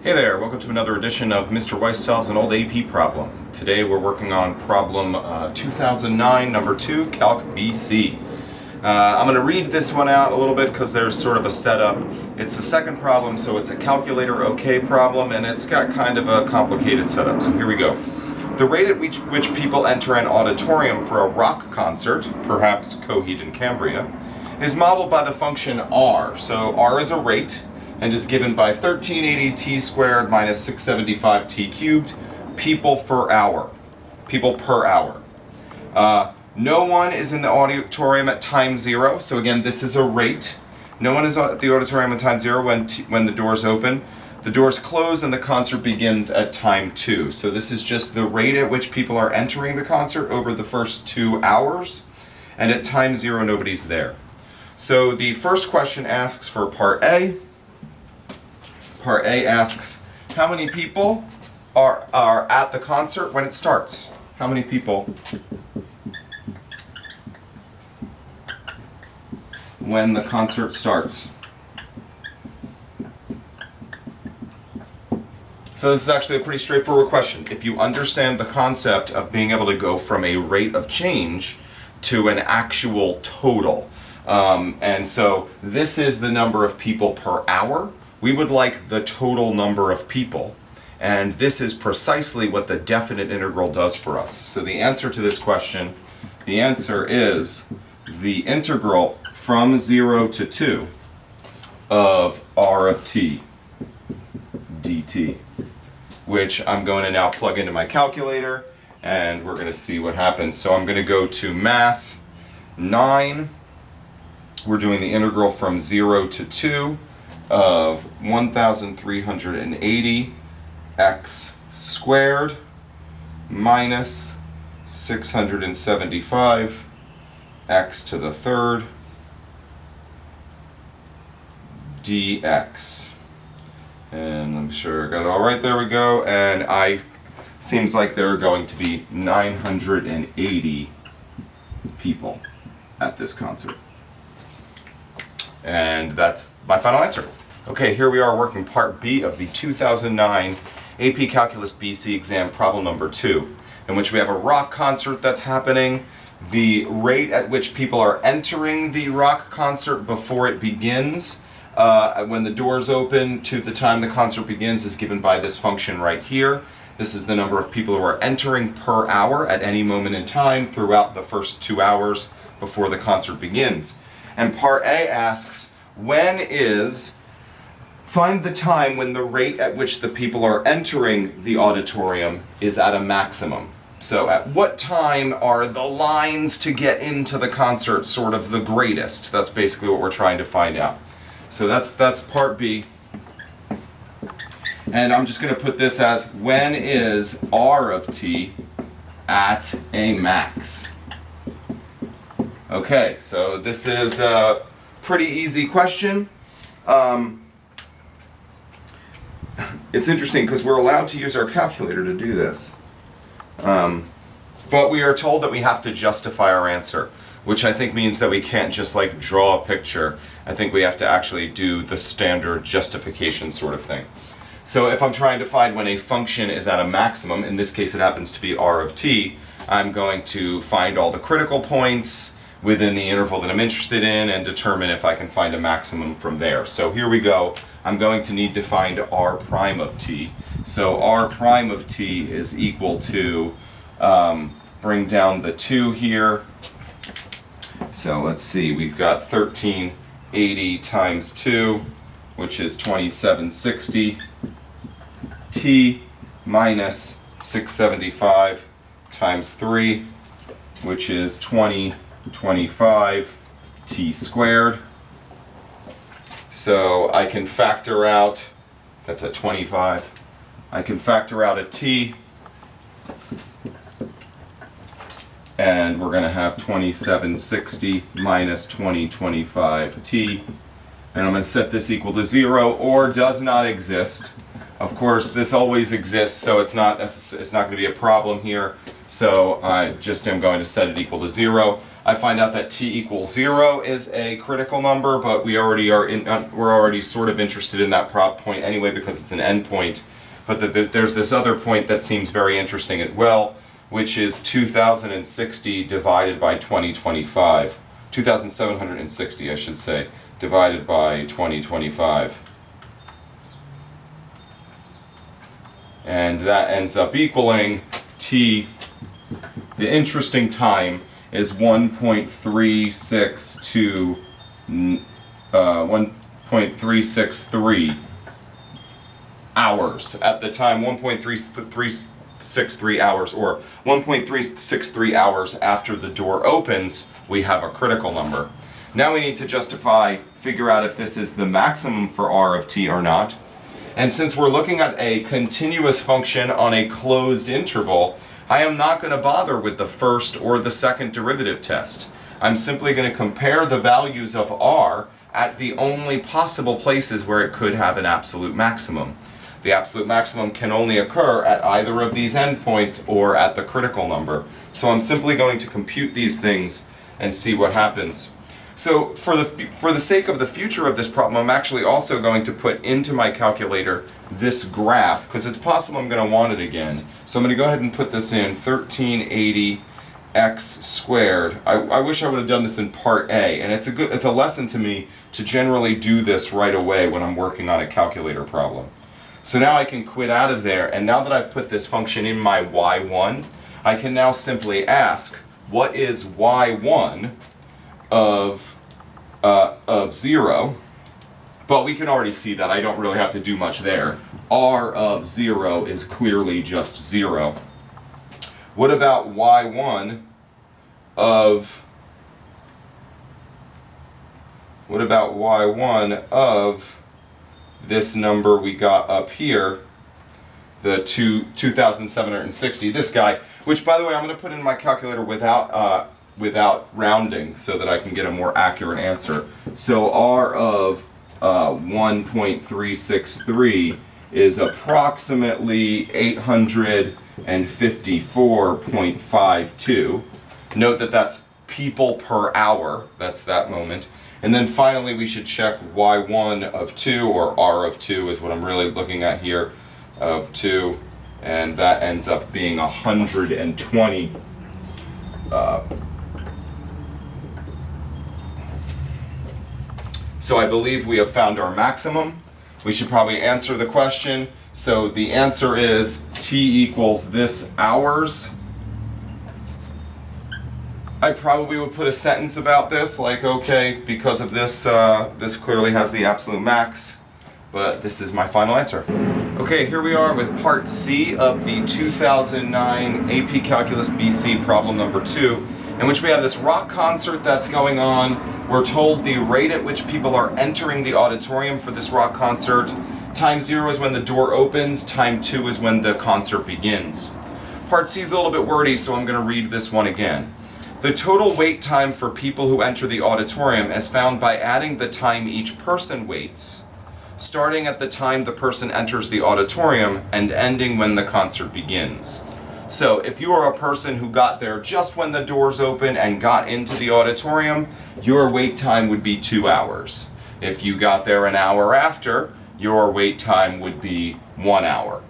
Hey there, welcome to another edition of Mr. Weis Solves an Old AP Problem. Today we're working on problem 2009, number 2, Calc BC. I'm going to read this one out a little bit because there's sort of a setup. It's the second problem, so it's a calculator OK problem, and it's got kind of a complicated setup, so here we go. The rate at which people enter an auditorium for a rock concert, perhaps Coheed and Cambria, is modeled by the function r. So r is a rate, and is given by 1380 t squared minus 675 t cubed people per hour. No one is in the auditorium at time 0, so again this is a rate. No one is at the auditorium at time 0 when the doors open. The doors close and the concert begins at time 2. So this is just the rate at which people are entering the concert over the first 2 hours, and at time 0 nobody's there. So the first question asks for part A. Part A asks, how many people are at the concert when it starts? How many people when the concert starts? So this is actually a pretty straightforward question. If you understand the concept of being able to go from a rate of change to an actual total. And so this is the number of people per hour. We would like the total number of people, and this is precisely what the definite integral does for us. So the answer to this question, the answer is the integral from 0 to 2 of r of t dt, which I'm going to now plug into my calculator, and we're going to see what happens. So I'm going to go to Math 9. We're doing the integral from 0 to 2 of 1,380 x squared minus 675 x to the third dx. And I'm sure I got it all right. There we go. And seems like there are going to be 980 people at this concert. And that's my final answer. Okay, here we are working part B of the 2009 AP Calculus BC exam problem number 2, in which we have a rock concert that's happening. The rate at which people are entering the rock concert before it begins, when the doors open to the time the concert begins, is given by this function right here. This is the number of people who are entering per hour at any moment in time throughout the first 2 hours before the concert begins. And part A asks, find the time when the rate at which the people are entering the auditorium is at a maximum. So at what time are the lines to get into the concert sort of the greatest? That's basically what we're trying to find out. So that's part B. And I'm just going to put this as, when is r of t at a max? Okay, so this is a pretty easy question. It's interesting because we're allowed to use our calculator to do this. But we are told that we have to justify our answer, which I think means that we can't just like draw a picture. I think we have to actually do the standard justification sort of thing. So if I'm trying to find when a function is at a maximum, in this case it happens to be r of t, I'm going to find all the critical points within the interval that I'm interested in and determine if I can find a maximum from there. So here we go. I'm going to need to find r prime of t. So r prime of t is equal to, bring down the 2 here. So let's see, we've got 1380 times 2, which is 2760, t minus 675 times 3, which is 2025 t squared. So I can factor out, that's at 25, I can factor out a t, and we're going to have 2760 minus 2025t, and I'm going to set this equal to 0 or does not exist. Of course this always exists, so it's not going to be a problem here. So I just am going to set it equal to 0. I find out that t equals 0 is a critical number, but we're already sort of interested in that point anyway because it's an endpoint. But there's this other point that seems very interesting as well, which is 2060 divided by 2025. 2760, I should say, divided by 2025. And that ends up equaling t, the interesting time is 1.363 hours. At the time, 1.363 hours, or 1.363 hours after the door opens, we have a critical number. Now we need to figure out if this is the maximum for r of t or not. And since we're looking at a continuous function on a closed interval, I am not going to bother with the first or the second derivative test. I'm simply going to compare the values of r at the only possible places where it could have an absolute maximum. The absolute maximum can only occur at either of these endpoints or at the critical number. So I'm simply going to compute these things and see what happens. So for the sake of the future of this problem, I'm actually also going to put into my calculator this graph, because it's possible I'm going to want it again. So I'm going to go ahead and put this in, 1380 x squared. I wish I would have done this in part A, and it's a lesson to me to generally do this right away when I'm working on a calculator problem. So now I can quit out of there, and now that I've put this function in my y1, I can now simply ask, what is y1 of 0? But we can already see that I don't really have to do much there. R of 0 is clearly just 0. What about y1 of this number we got up here, the 2760, this guy, which by the way I'm going to put in my calculator without rounding so that I can get a more accurate answer. So r of 1.363 is approximately 854.52. Note that that's people per hour, that's that moment. And then finally we should check y1 of 2, or r of 2 is what I'm really looking at here, of 2, and that ends up being 120. So I believe we have found our maximum. We should probably answer the question. So the answer is t equals this hours. I probably would put a sentence about this, like, okay, because of this, this clearly has the absolute max, but this is my final answer. Okay, here we are with part C of the 2009 AP Calculus BC problem number 2, in which we have this rock concert that's going on. We're told the rate at which people are entering the auditorium for this rock concert. Time 0 is when the door opens, time 2 is when the concert begins. Part C is a little bit wordy, so I'm going to read this one again. The total wait time for people who enter the auditorium is found by adding the time each person waits, starting at the time the person enters the auditorium and ending when the concert begins. So if you are a person who got there just when the doors open and got into the auditorium, your wait time would be 2 hours. If you got there an hour after, your wait time would be 1 hour.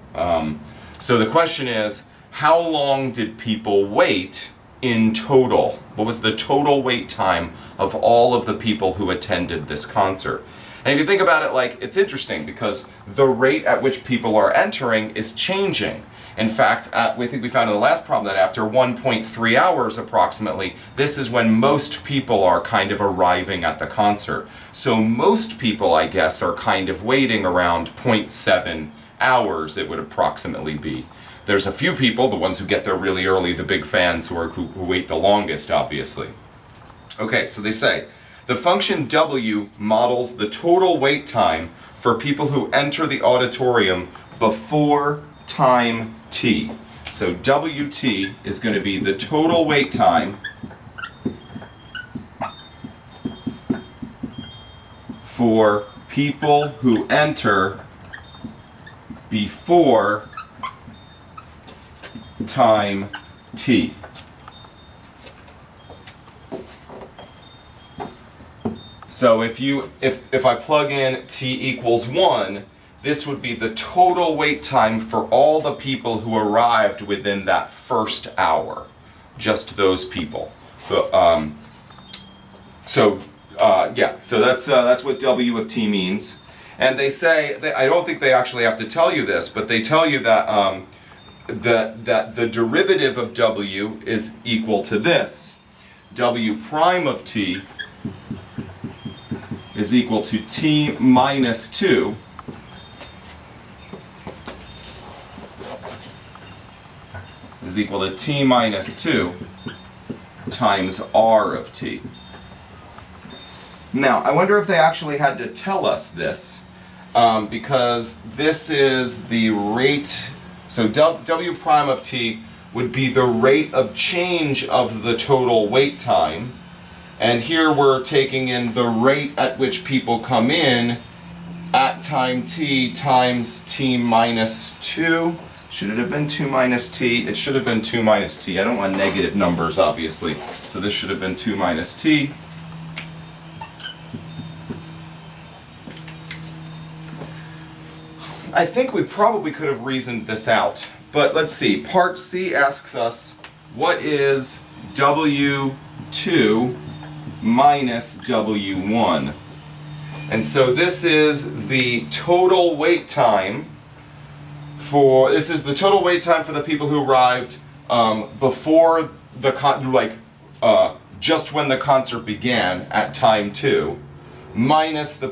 So the question is, how long did people wait in total? What was the total wait time of all of the people who attended this concert? And if you think about it, like, it's interesting because the rate at which people are entering is changing. In fact, we think we found in the last problem that after 1.3 hours approximately, this is when most people are kind of arriving at the concert. So most people, I guess, are kind of waiting around 0.7 hours, it would approximately be. There's a few people, the ones who get there really early, the big fans who wait the longest, obviously. Okay, so they say, the function W models the total wait time for people who enter the auditorium before time t. So WT is going to be the total wait time for people who enter before time t. So if I plug in t equals 1, this would be the total wait time for all the people who arrived within that first hour. Just those people. So that's what W of t means. And they say, I don't think they actually have to tell you this, but they tell you that that the derivative of W is equal to this. W prime of t is equal to t minus 2 is equal to t minus 2 times r of t. Now, I wonder if they actually had to tell us this, because this is the rate, so W prime of t would be the rate of change of the total wait time, and here we're taking in the rate at which people come in at time t times t minus 2. Should it have been 2 minus t? It should have been 2 minus t. I don't want negative numbers, obviously, so this should have been 2 minus t. I think we probably could have reasoned this out, but let's see. Part C asks us, what is W2 minus W1? And so this is the total wait time for the people who arrived before the just when the concert began at time 2, minus the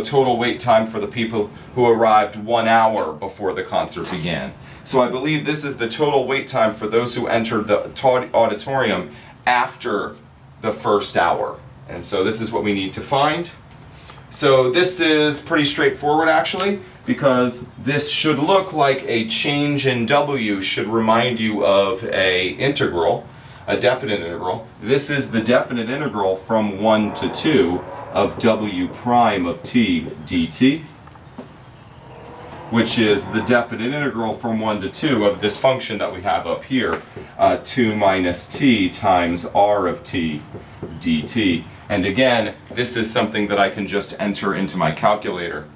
total wait time for the people who arrived 1 hour before the concert began. So I believe this is the total wait time for those who entered the auditorium after the first hour. And so this is what we need to find. So this is pretty straightforward actually, because this should look like a change in W should remind you of a integral, a definite integral. This is the definite integral from 1 to 2 of W prime of t dt, which is the definite integral from 1 to 2 of this function that we have up here, 2 minus t times r of t dt. And again, this is something that I can just enter into my calculator.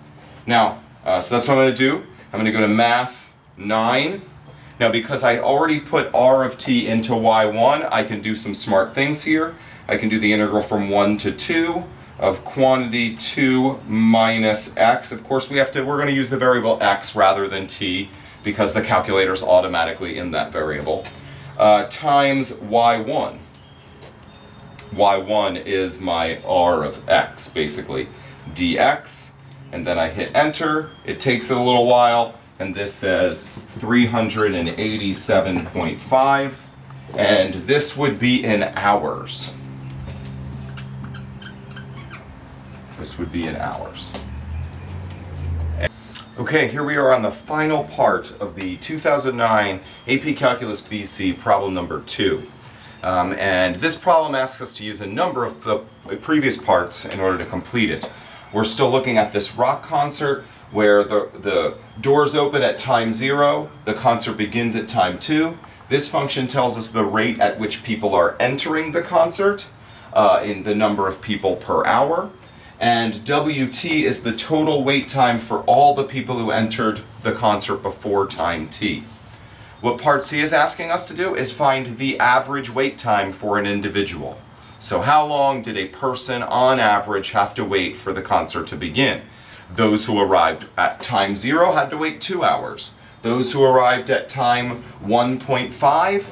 Now, so that's what I'm going to do. I'm going to go to Math 9. Now, because I already put r of t into y1, I can do some smart things here. I can do the integral from 1 to 2 of quantity 2 minus x. Of course, we're going to use the variable x rather than t, because the calculator's automatically in that variable, times y1. y1 is my r of x, basically, dx, and then I hit enter. It takes a little while, and this says 387.5, and this would be in hours. This would be in hours. Okay, here we are on the final part of the 2009 AP Calculus BC problem number 2. And this problem asks us to use a number of the previous parts in order to complete it. We're still looking at this rock concert where the doors open at time 0, the concert begins at time 2. This function tells us the rate at which people are entering the concert in the number of people per hour. And WT is the total wait time for all the people who entered the concert before time t. What part C is asking us to do is find the average wait time for an individual. So how long did a person on average have to wait for the concert to begin? Those who arrived at time 0 had to wait 2 hours. Those who arrived at time 1.5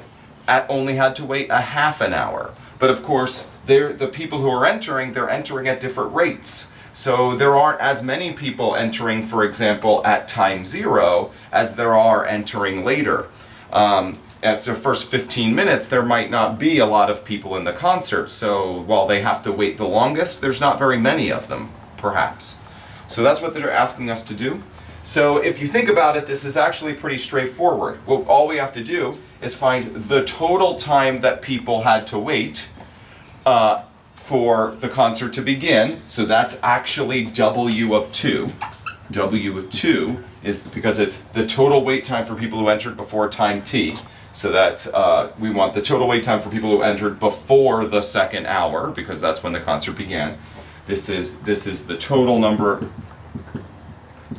only had to wait a half an hour. But of course, the people who are entering, they're entering at different rates. So there aren't as many people entering, for example, at time 0 as there are entering later. After the first 15 minutes, there might not be a lot of people in the concert. So while they have to wait the longest, there's not very many of them, perhaps. So that's what they're asking us to do. So if you think about it, this is actually pretty straightforward. Well, all we have to do is find the total time that people had to wait for the concert to begin. So that's actually W of 2. W of 2 is because it's the total wait time for people who entered before time t. So that's, we want the total wait time for people who entered before the second hour, because that's when the concert began. This is the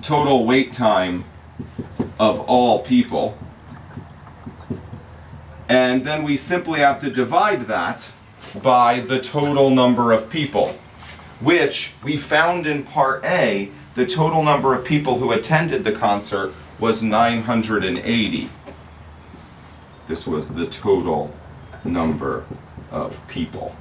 total wait time of all people. And then we simply have to divide that by the total number of people, which we found in Part A, the total number of people who attended the concert was 980. This was the total number of people.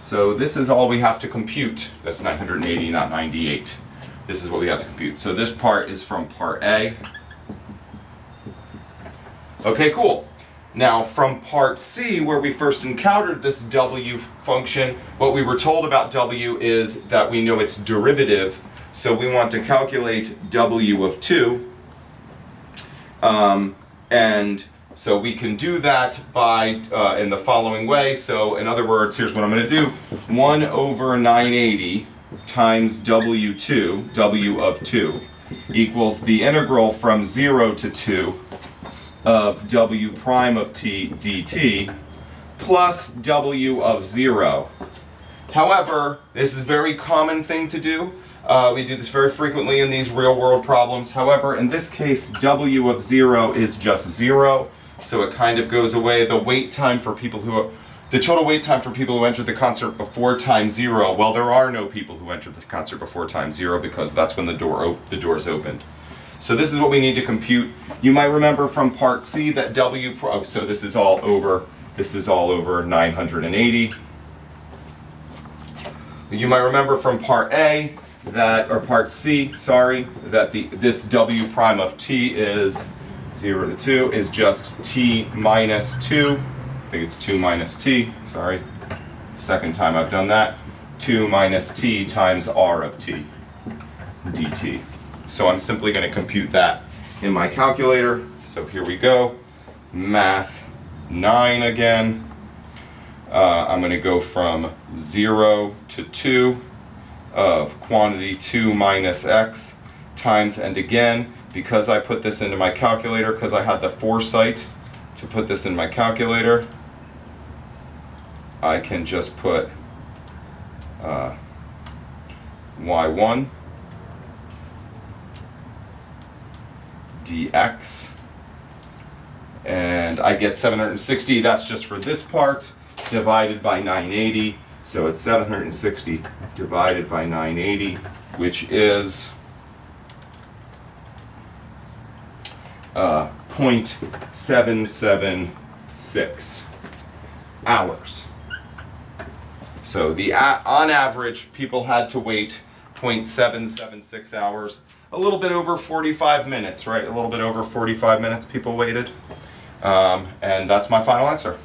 So this is all we have to compute. That's 980, not 98. This is what we have to compute. So this part is from Part A. Okay, cool. Now from Part C, where we first encountered this W function, what we were told about W is that we know its derivative. So we want to calculate W of 2. And so we can do that by in the following way. So in other words, here's what I'm going to do. 1 over 980 times W2, W of 2, equals the integral from 0 to 2 of W prime of t dt plus W of 0. However, this is a very common thing to do. We do this very frequently in these real-world problems. However, in this case, W of 0 is just 0, so it kind of goes away. The wait time for people who, the total wait time for people who entered the concert before time 0, well, there are no people who entered the concert before time 0 because that's when the doors opened. So this is what we need to compute. You might remember from Part C that so this is all over 980. You might remember from Part A that, or Part C, sorry, that this W prime of t is 0 to 2 is just t minus 2. I think it's 2 minus t, sorry. Second time I've done that. 2 minus t times r of t dt. So I'm simply going to compute that in my calculator. So here we go. Math 9 again. I'm going to go from 0 to 2 of quantity 2 minus x times, and again, because I put this into my calculator, because I had the foresight to put this in my calculator, I can just put y1 dx, and I get 760. That's just for this part, divided by 980. So it's 760 divided by 980, which is 0.776 hours. So on average, people had to wait 0.776 hours. A little bit over 45 minutes, right? A little bit over 45 minutes people waited. And that's my final answer.